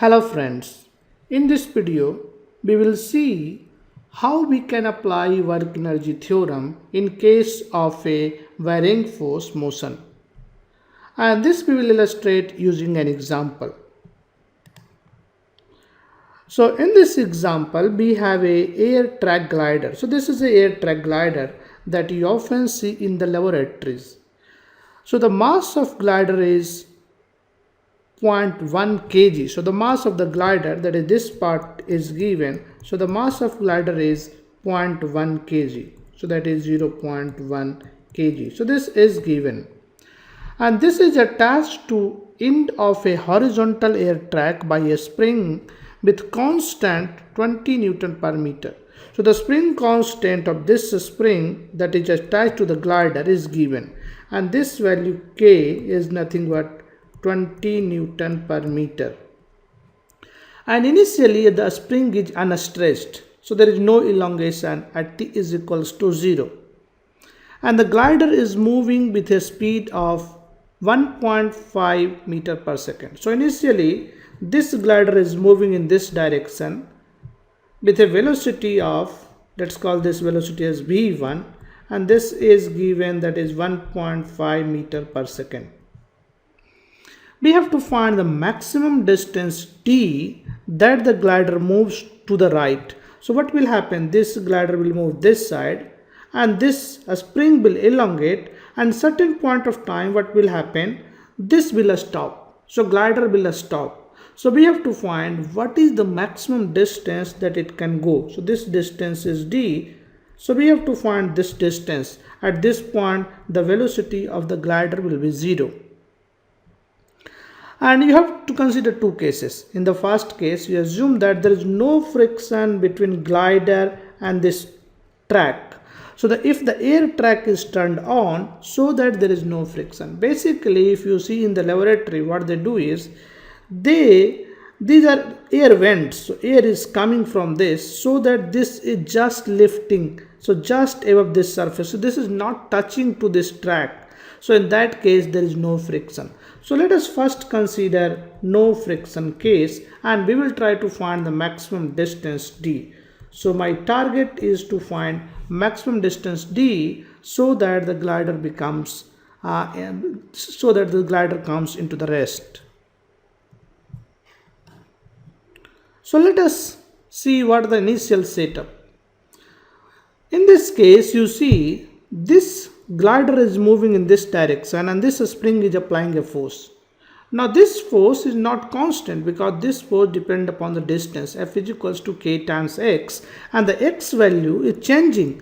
Hello friends, in this video we will see how we can apply work energy theorem in case of a varying force motion, and this we will illustrate using an example. So in this example we have a air track glider. So this is a air track glider that you often see in the laboratories. So the mass of glider is 0.1 kg. So the mass of the glider, that is this part, is given. So the mass of glider is 0.1 kg. So that is 0.1 kg. So this is given. And this is attached to end of a horizontal air track by a spring with constant 20 Newton per meter. So the spring constant of this spring that is attached to the glider is given. And this value K is nothing but 20 Newton per meter. And initially the spring is unstretched. So there is no elongation at t is equals to 0. And the glider is moving with a speed of 1.5 meter per second. So initially this glider is moving in this direction with a velocity of, let's call this velocity as V1, and this is given, that is 1.5 meter per second. We have to find the maximum distance t that the glider moves to the right. So what will happen? This glider will move this side and this spring will elongate, and certain point of time what will happen? This will stop. So glider will stop. So we have to find what is the maximum distance that it can go. So this distance is d. So we have to find this distance. At this point the velocity of the glider will be 0. And you have to consider two cases. In the first case, you assume that there is no friction between glider and this track. So if the air track is turned on, so that there is no friction. Basically, if you see in the laboratory, what they do is, these are air vents. So air is coming from this, so that this is just lifting. So just above this surface. So this is not touching to this track. So in that case, there is no friction. So let us first consider no friction case, and we will try to find the maximum distance d. So my target is to find maximum distance d so that the glider becomes comes into the rest. So let us see what the initial setup. In this case, you see this glider is moving in this direction and this spring is applying a force. Now this force is not constant because this force depends upon the distance. F is equals to k times x, and the x value is changing.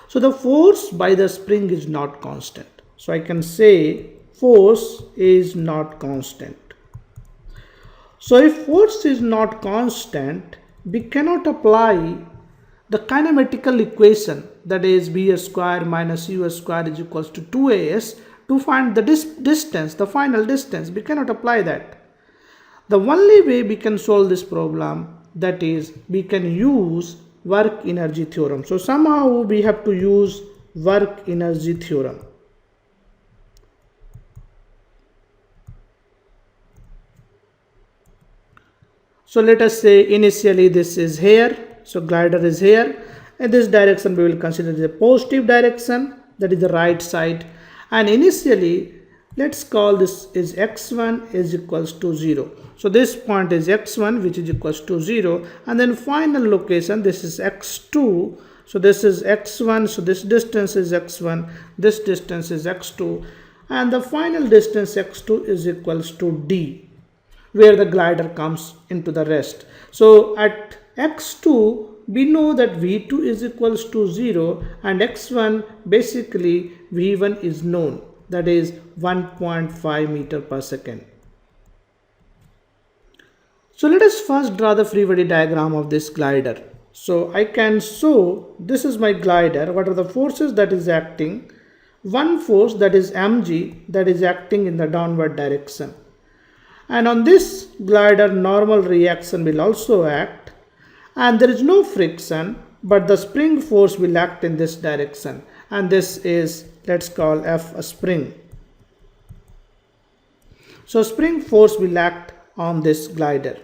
So the force by the spring is not constant. So I can say force is not constant. So if force is not constant, we cannot apply the kinematical equation, that is v square minus u square is equals to 2as, to find the distance, the final distance. We cannot apply that. The only way we can solve this problem, that is, we can use work energy theorem. So somehow we have to use work energy theorem. So let us say initially this is here. So glider is here. In this direction we will consider the positive direction, that is the right side. And initially let's call this is x1 is equals to 0. So this point is x1, which is equals to 0. And then final location, this is x2. So this is x1. So this distance is x1. This distance is x2. And the final distance x2 is equals to d, where the glider comes into the rest. So at x2, we know that v2 is equals to 0, and x1, basically v1 is known, that is 1.5 meter per second. So let us first draw the free body diagram of this glider. So I can show this is my glider. What are the forces that is acting? One force, that is mg, that is acting in the downward direction. And on this glider, normal reaction will also act, and there is no friction, but the spring force will act in this direction, and this is, let's call F a spring. So spring force will act on this glider.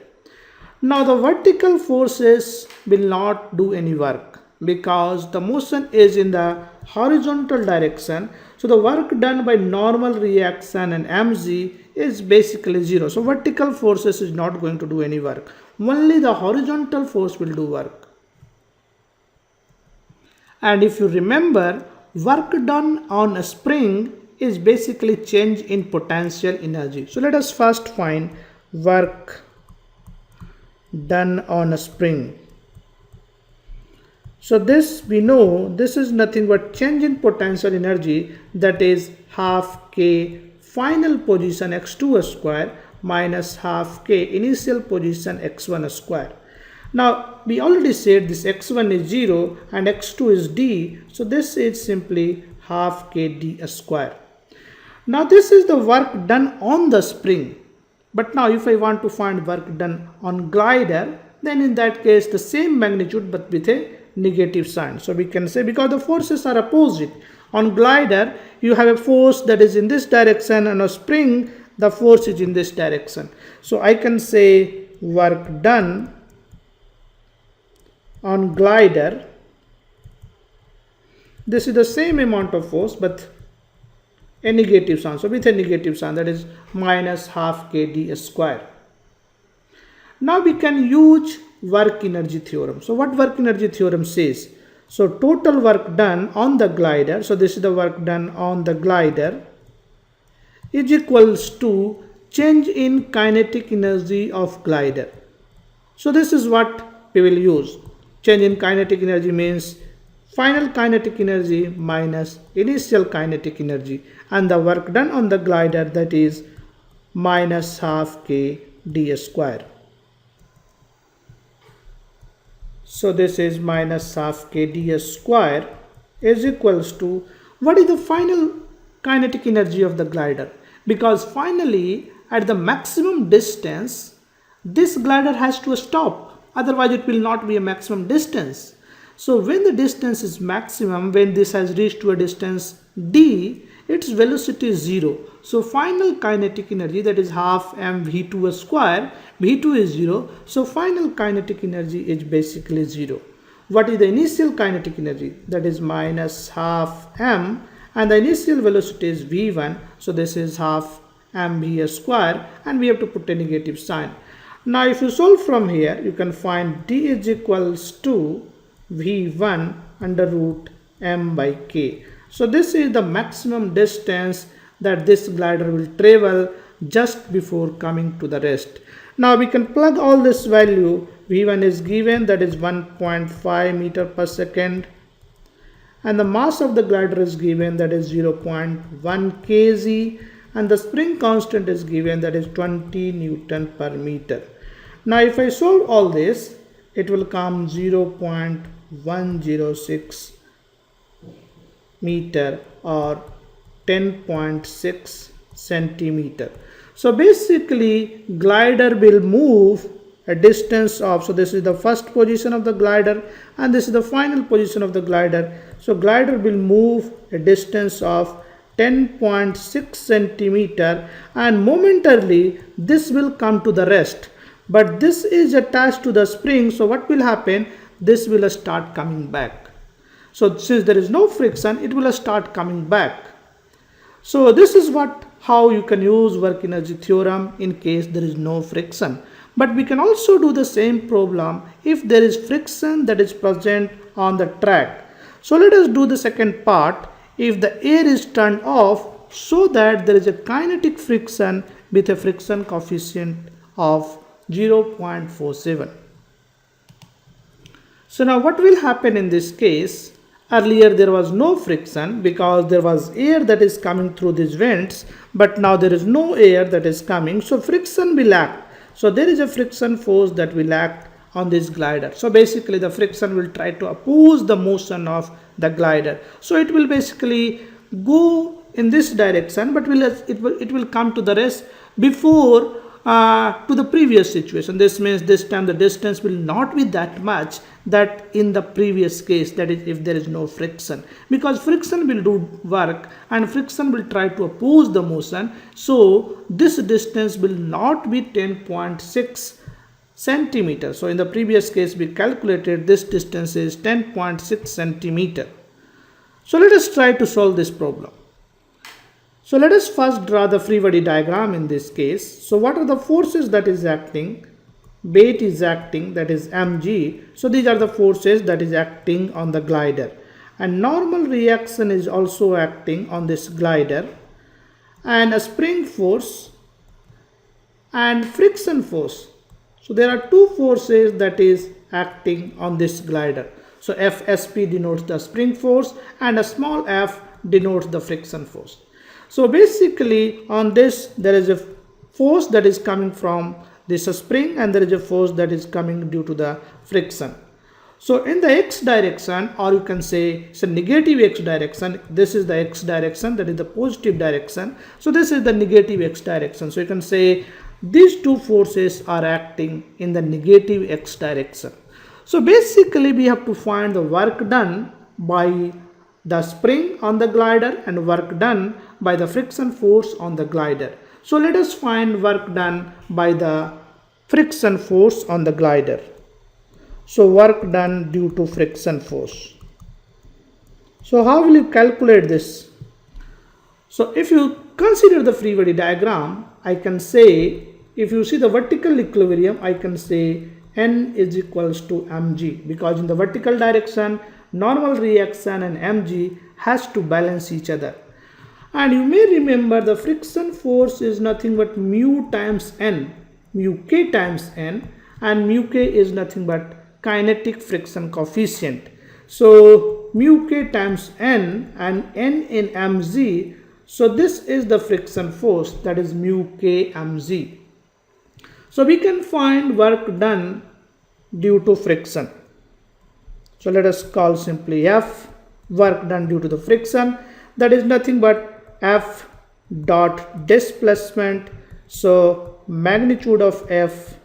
Now the vertical forces will not do any work because the motion is in the horizontal direction. So the work done by normal reaction and mg is basically zero. So vertical forces is not going to do any work. Only the horizontal force will do work. And if you remember, work done on a spring is basically change in potential energy. So let us first find work done on a spring. So this we know this is nothing but change in potential energy, that is half k final position x2 square minus half k initial position x1 square. Now we already said this x1 is 0 and x2 is d, so this is simply half k d square. Now this is the work done on the spring. But now if I want to find work done on glider, then in that case the same magnitude but with a negative sign. So we can say, because the forces are opposite, on glider you have a force that is in this direction, and on spring the force is in this direction. So I can say work done on glider, this is the same amount of force but a negative sign. So with a negative sign, that is minus half k d square. Now we can use work energy theorem. So what work energy theorem says? So total work done on the glider, so this is the work done on the glider, is equals to change in kinetic energy of glider. So this is what we will use. Change in kinetic energy means final kinetic energy minus initial kinetic energy, and the work done on the glider, that is minus half k d square. So this is minus half k d square is equals to, what is the final kinetic energy of the glider? Because finally at the maximum distance this glider has to stop, otherwise it will not be a maximum distance. So when the distance is maximum, when this has reached to a distance d, its velocity is 0. So final kinetic energy, that is half mv2 square, v2 is 0. So final kinetic energy is basically 0. What is the initial kinetic energy? That is minus half m, and the initial velocity is v1. So this is half mv square, and we have to put a negative sign. Now if you solve from here, you can find d is equals to v1 under root m by k. So this is the maximum distance that this glider will travel just before coming to the rest. Now we can plug all this value. v1 is given, that is 1.5 meter per second, and the mass of the glider is given, that is 0.1 kg, and the spring constant is given, that is 20 Newton per meter. Now if I solve all this, it will come 0.106 meter or 10.6 centimeter. So basically glider will move a distance of, so this is the first position of the glider and this is the final position of the glider. So glider will move a distance of 10.6 centimeter, and momentarily this will come to the rest, but this is attached to the spring. So what will happen? This will start coming back. So since there is no friction, it will start coming back. So this is how you can use work energy theorem in case there is no friction. But we can also do the same problem if there is friction that is present on the track. So let us do the second part. If the air is turned off, so that there is a kinetic friction with a friction coefficient of 0.47. So now what will happen in this case? Earlier there was no friction because there was air that is coming through these vents, but now there is no air that is coming, so friction will act. So there is a friction force that will act on this glider. So basically the friction will try to oppose the motion of the glider. So it will basically go in this direction, but it will come to the rest before to the previous situation. This means this time the distance will not be that much that in the previous case, that is if there is no friction, because friction will do work and friction will try to oppose the motion. So this distance will not be 10.6 centimeter. So in the previous case we calculated this distance is 10.6 centimeter. So let us try to solve this problem. So let us first draw the free body diagram in this case. So what are the forces that is acting? Weight is acting, that is mg. So these are the forces that is acting on the glider. And normal reaction is also acting on this glider. And a spring force and friction force. So there are two forces that is acting on this glider. So FSP denotes the spring force and a small f denotes the friction force. So basically on this there is a force that is coming from this spring and there is a force that is coming due to the friction. So in the x direction, or you can say it's a negative x direction, this is the x direction, that is the positive direction. So this is the negative x direction. So you can say these two forces are acting in the negative x direction. So basically we have to find the work done by the spring on the glider and work done by the friction force on the glider. So let us find work done by the friction force on the glider. So work done due to friction force. So how will you calculate this? So if you consider the free body diagram, I can say, if you see the vertical equilibrium, I can say N is equals to mg, because in the vertical direction normal reaction and mg has to balance each other. And you may remember the friction force is nothing but mu times n, mu k times n, and mu k is nothing but kinetic friction coefficient. So mu k times n and n in mg, so this is the friction force, that is mu k mg. So we can find work done due to friction. So let us call simply F, work done due to the friction, that is nothing but F dot displacement. So magnitude of F,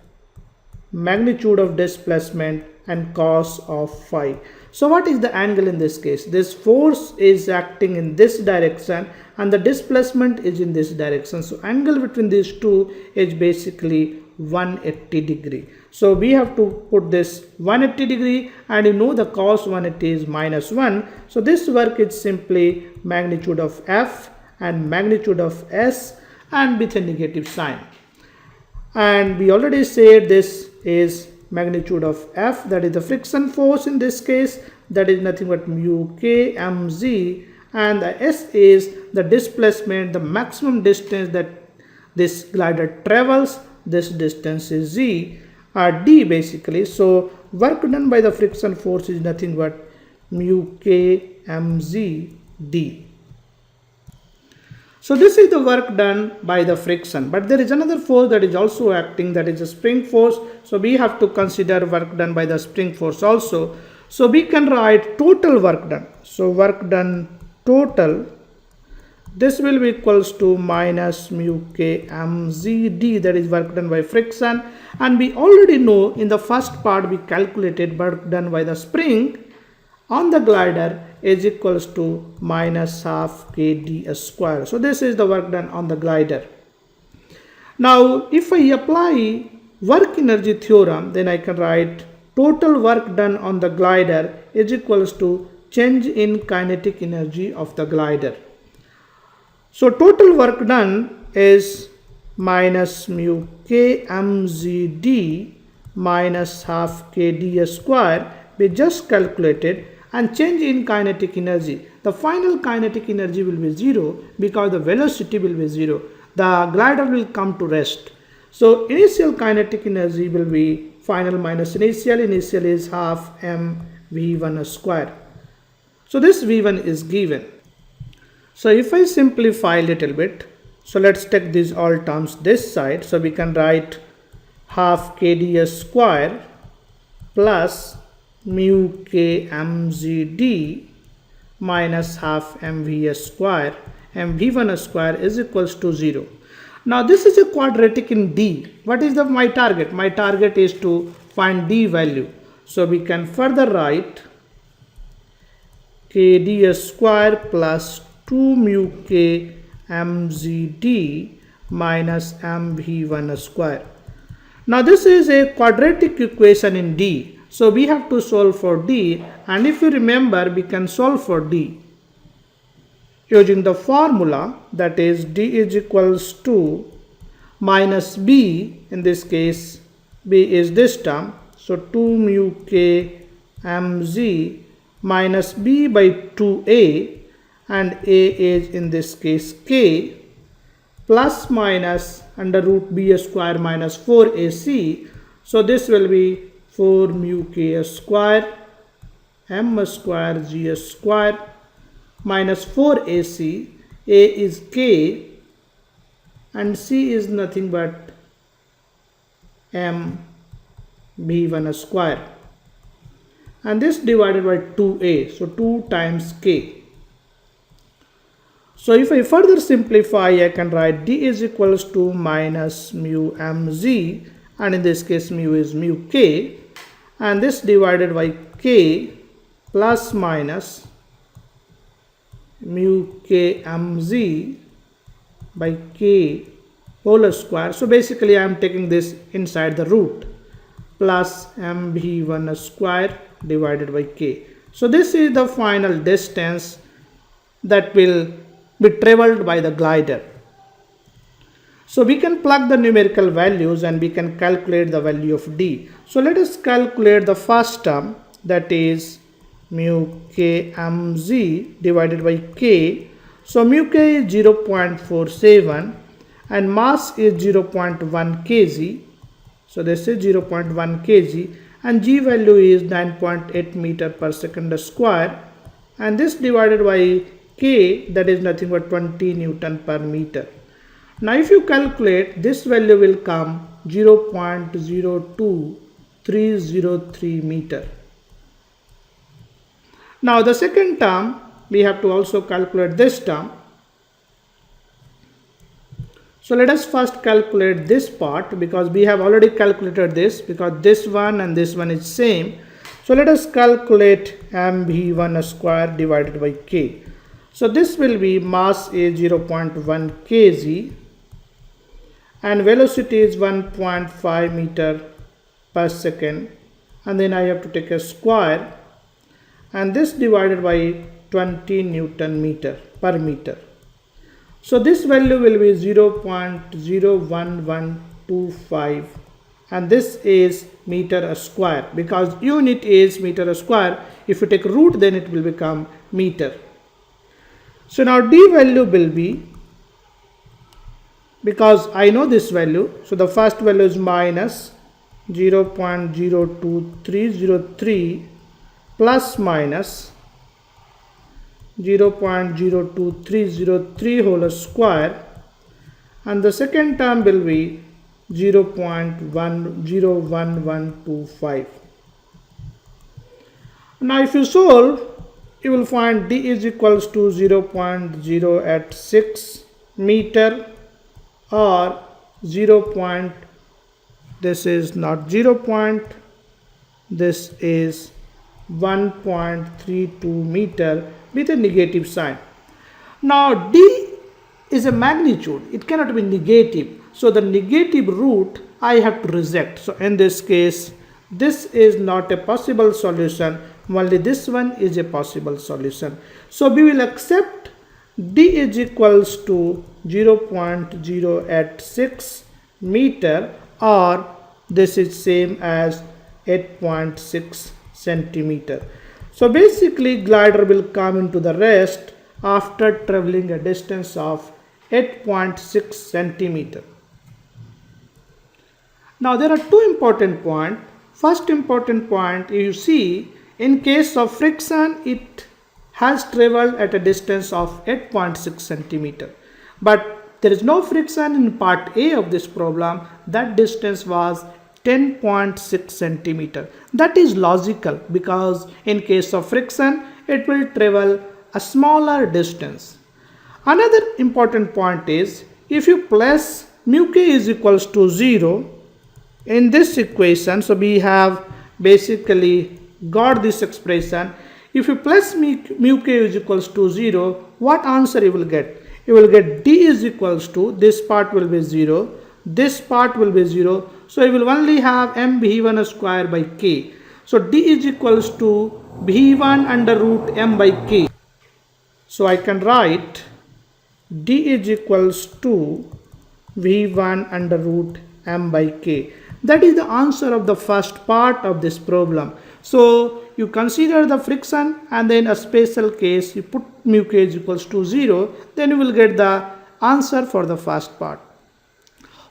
magnitude of displacement, and cos of phi. So what is the angle in this case? This force is acting in this direction and the displacement is in this direction. So angle between these two is basically 180 degree. So we have to put this 180 degree, and you know the cos 180 is minus 1. So this work is simply magnitude of F and magnitude of S and with a negative sign. And we already said this is magnitude of F, that is the friction force in this case, that is nothing but mu k mg, and the S is the displacement, the maximum distance that this glider travels. This distance is z or d basically. So work done by the friction force is nothing but mu k mg d. So this is the work done by the friction, but there is another force that is also acting, that is a spring force. So we have to consider work done by the spring force also. So we can write total work done. So work done total, this will be equals to minus mu k mg d, that is work done by friction. And we already know in the first part we calculated work done by the spring on the glider is equals to minus half kd square. So this is the work done on the glider. Now if I apply work energy theorem, then I can write total work done on the glider is equals to change in kinetic energy of the glider. So total work done is minus mu k mg d minus half kd square, we just calculated, and change in kinetic energy. The final kinetic energy will be 0 because the velocity will be 0. The glider will come to rest. So initial kinetic energy will be final minus initial. Initial is half m v1 square. So this v1 is given. So if I simplify a little bit, so let's take these all terms this side. So we can write half kd square plus mu k mg d minus half mv square, mv1 square is equals to 0. Now this is a quadratic in d. What is my target? My target is to find d value. So we can further write kd square plus 2 mu k mg d minus mv1 square. Now this is a quadratic equation in D. So we have to solve for D, and if you remember, we can solve for D using the formula, that is D is equals to minus B. In this case B is this term, so 2 mu k mz minus B by 2a, and a is in this case k, plus minus under root b square minus 4ac. So this will be 4 mu k square m square g square minus 4ac. A is k and c is nothing but m b1 square, and this divided by 2a, so 2 times k. So if I further simplify, I can write d is equals to minus mu mz, and in this case mu is mu k, and this divided by k plus minus mu k mz by k whole square. So basically I am taking this inside the root, plus mv1 square divided by k. So this is the final distance that will be traveled by the glider. So we can plug the numerical values and we can calculate the value of d. So let us calculate the first term, that is mu k mz divided by k. So mu k is 0.47 and mass is 0.1 kg. So this is 0.1 kg and g value is 9.8 meter per second square, and this divided by k, that is nothing but 20 Newton per meter. Now if you calculate, this value will come 0.02303 meter. Now the second term, we have to also calculate this term. So let us first calculate this part, because we have already calculated this, because this one and this one is same. So let us calculate mv1 square divided by k. So this will be mass is 0.1 kg and velocity is 1.5 meter per second, and then I have to take a square, and this divided by 20 Newton meter per meter. So this value will be 0.01125, and this is meter square, because unit is meter square. If you take root, then it will become meter. So now d value will be, because I know this value, so the first value is minus 0.02303 plus minus 0.02303 whole square, and the second term will be 0.10125. Now if you solve, you will find d is equals to 0.086 meter or 0. This is not 0. This is 1.32 meter with a negative sign. Now d is a magnitude, it cannot be negative, so the negative root I have to reject. So in this case, this is not a possible solution, only this one is a possible solution. So we will accept d is equals to 0.086 meter, or this is same as 8.6 centimeter. So basically glider will come into the rest after traveling a distance of 8.6 centimeter. Now there are two important points. First important point, you see, in case of friction, it has traveled at a distance of 8.6 centimeter. But there is no friction in part A of this problem. That distance was 10.6 centimeter. That is logical, because in case of friction, it will travel a smaller distance. Another important point is, if you place mu k is equals to 0 in this equation, so we have basically got this expression. If you place mu k is equals to 0, what answer you will get? You will get d is equals to, this part will be 0, this part will be 0. So I will only have m v1 square by k. So d is equals to v1 under root m by k. So I can write d is equals to v1 under root m by k. That is the answer of the first part of this problem. So you consider the friction and then a special case, you put mu k is equals to 0, then you will get the answer for the first part.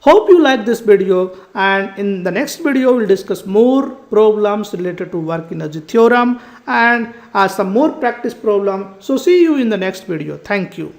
Hope you like this video, and in the next video we'll discuss more problems related to work energy theorem and some more practice problem. So see you in the next video. Thank you.